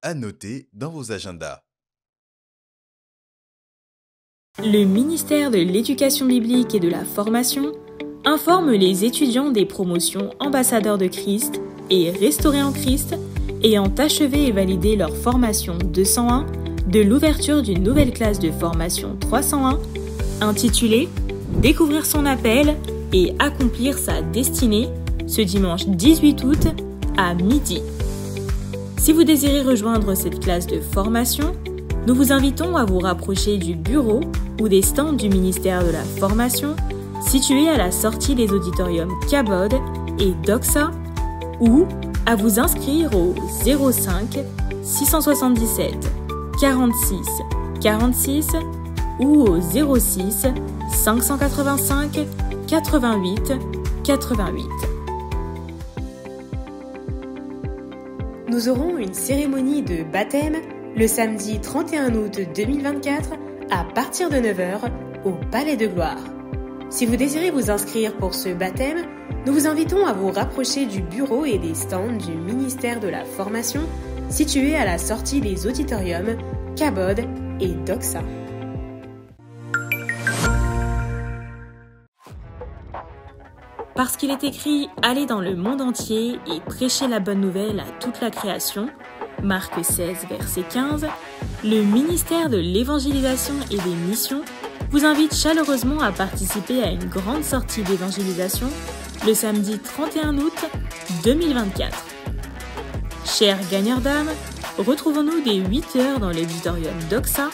à noter dans vos agendas. Le ministère de l'Éducation biblique et de la formation informe les étudiants des promotions Ambassadeurs de Christ et Restaurés en Christ ayant achevé et validé leur formation 201 de l'ouverture d'une nouvelle classe de formation 301 intitulée « Découvrir son appel et accomplir sa destinée » ce dimanche 18 août à midi. Si vous désirez rejoindre cette classe de formation, nous vous invitons à vous rapprocher du bureau ou des stands du ministère de la Formation situés à la sortie des auditoriums Cabod et Doxa ou à vous inscrire au 05 677 46 46 ou au 06 585 88 88. Nous aurons une cérémonie de baptême le samedi 31 août 2024 à partir de 9h au Palais de Gloire. Si vous désirez vous inscrire pour ce baptême, nous vous invitons à vous rapprocher du bureau et des stands du ministère de la Formation situés à la sortie des auditoriums Cabod et Doxa. Parce qu'il est écrit « Allez dans le monde entier et prêchez la bonne nouvelle à toute la création », Marc 16, verset 15, le ministère de l'Évangélisation et des Missions vous invite chaleureusement à participer à une grande sortie d'évangélisation le samedi 31 août 2024. Chers gagneurs d'âme, retrouvons-nous dès 8h dans l'auditorium Doxa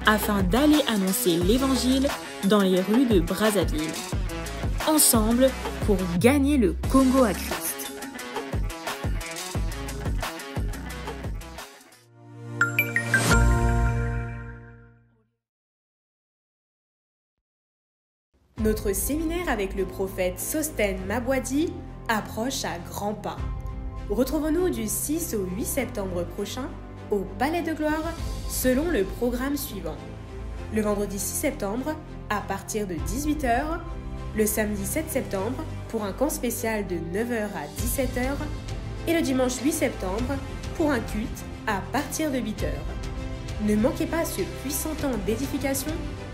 afin d'aller annoncer l'Évangile dans les rues de Brazzaville. Ensemble pour gagner le Congo à Christ. Notre séminaire avec le prophète Sostène Mabwadi approche à grands pas. Retrouvons-nous du 6 au 8 septembre prochain au Palais de Gloire selon le programme suivant. Le vendredi 6 septembre à partir de 18h, le samedi 7 septembre pour un camp spécial de 9h à 17h et le dimanche 8 septembre pour un culte à partir de 8h. Ne manquez pas ce puissant temps d'édification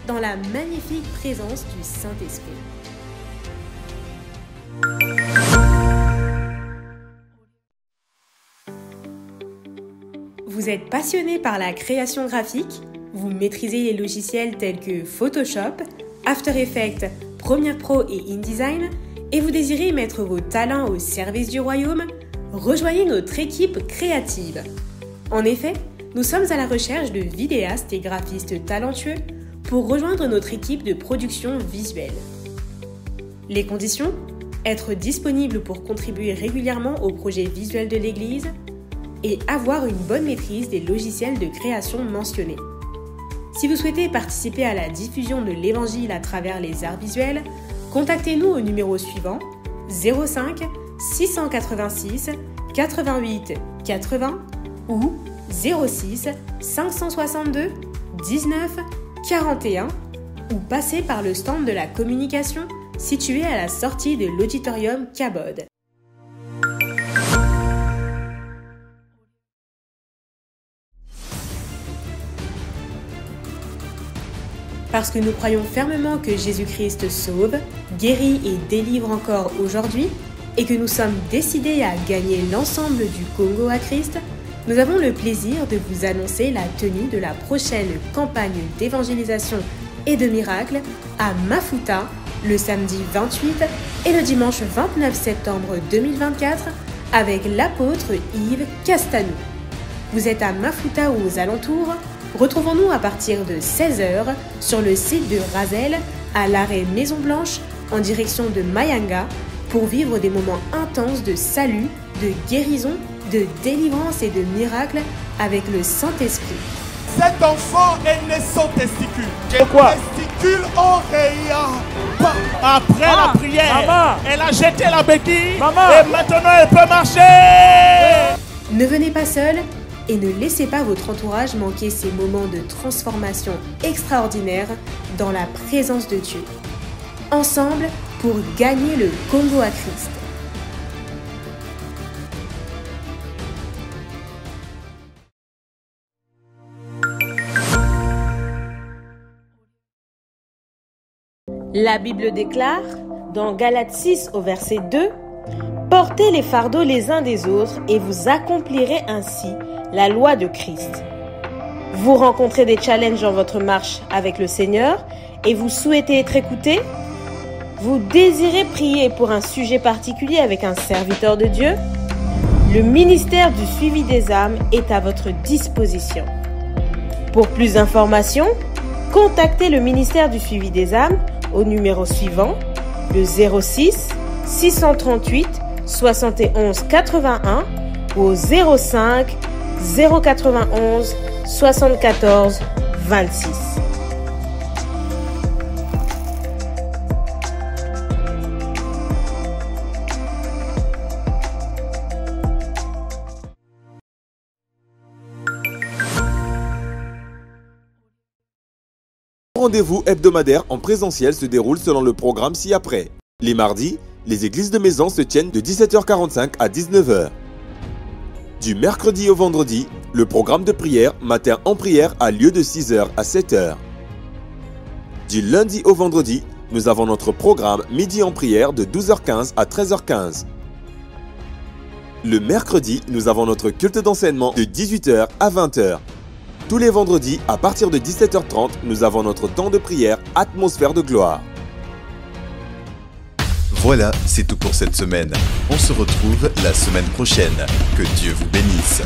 dans la magnifique présence du Saint-Esprit. Vous êtes passionné par la création graphique? Vous maîtrisez les logiciels tels que Photoshop, After Effects, Premiere Pro et InDesign et vous désirez mettre vos talents au service du royaume? Rejoignez notre équipe créative. En effet, nous sommes à la recherche de vidéastes et graphistes talentueux pour rejoindre notre équipe de production visuelle. Les conditions? Être disponible pour contribuer régulièrement au projet visuel de l'Église et avoir une bonne maîtrise des logiciels de création mentionnés. Si vous souhaitez participer à la diffusion de l'Évangile à travers les arts visuels, contactez-nous au numéro suivant 05 686 88 80 ou 06 562 19 41 ou passez par le stand de la communication situé à la sortie de l'auditorium Cabod. Parce que nous croyons fermement que Jésus-Christ sauve, guérit et délivre encore aujourd'hui et que nous sommes décidés à gagner l'ensemble du Congo à Christ, nous avons le plaisir de vous annoncer la tenue de la prochaine campagne d'évangélisation et de miracles à Mafuta le samedi 28 et le dimanche 29 septembre 2024 avec l'apôtre Yves Castanou. Vous êtes à Mafuta ou aux alentours? Retrouvons-nous à partir de 16h sur le site de Razel à l'arrêt Maison Blanche en direction de Mayanga pour vivre des moments intenses de salut, de guérison, de délivrance et de miracles avec le Saint-Esprit. Cet enfant est né sans testicule. Pourquoi? Testicule oreilla. Après la prière, Maman, elle a jeté la béquille Maman, et maintenant elle peut marcher. Ne venez pas seul et ne laissez pas votre entourage manquer ces moments de transformation extraordinaires dans la présence de Dieu. Ensemble pour gagner le Congo à Christ. La Bible déclare, dans Galates 6 au verset 2, « Portez les fardeaux les uns des autres et vous accomplirez ainsi la loi de Christ. » Vous rencontrez des challenges dans votre marche avec le Seigneur et vous souhaitez être écouté? Vous désirez prier pour un sujet particulier avec un serviteur de Dieu? Le ministère du suivi des âmes est à votre disposition. Pour plus d'informations, contactez le ministère du suivi des âmes au numéro suivant, le 06 638 71 81 ou au 05 091 74 26. Rendez-vous hebdomadaire en présentiel se déroule selon le programme ci-après. Les mardis, les églises de maison se tiennent de 17h45 à 19h. Du mercredi au vendredi, le programme de prière matin en prière a lieu de 6h à 7h. Du lundi au vendredi, nous avons notre programme midi en prière de 12h15 à 13h15. Le mercredi, nous avons notre culte d'enseignement de 18h à 20h. Tous les vendredis, à partir de 17h30, nous avons notre temps de prière Atmosphère de gloire. Voilà, c'est tout pour cette semaine. On se retrouve la semaine prochaine. Que Dieu vous bénisse.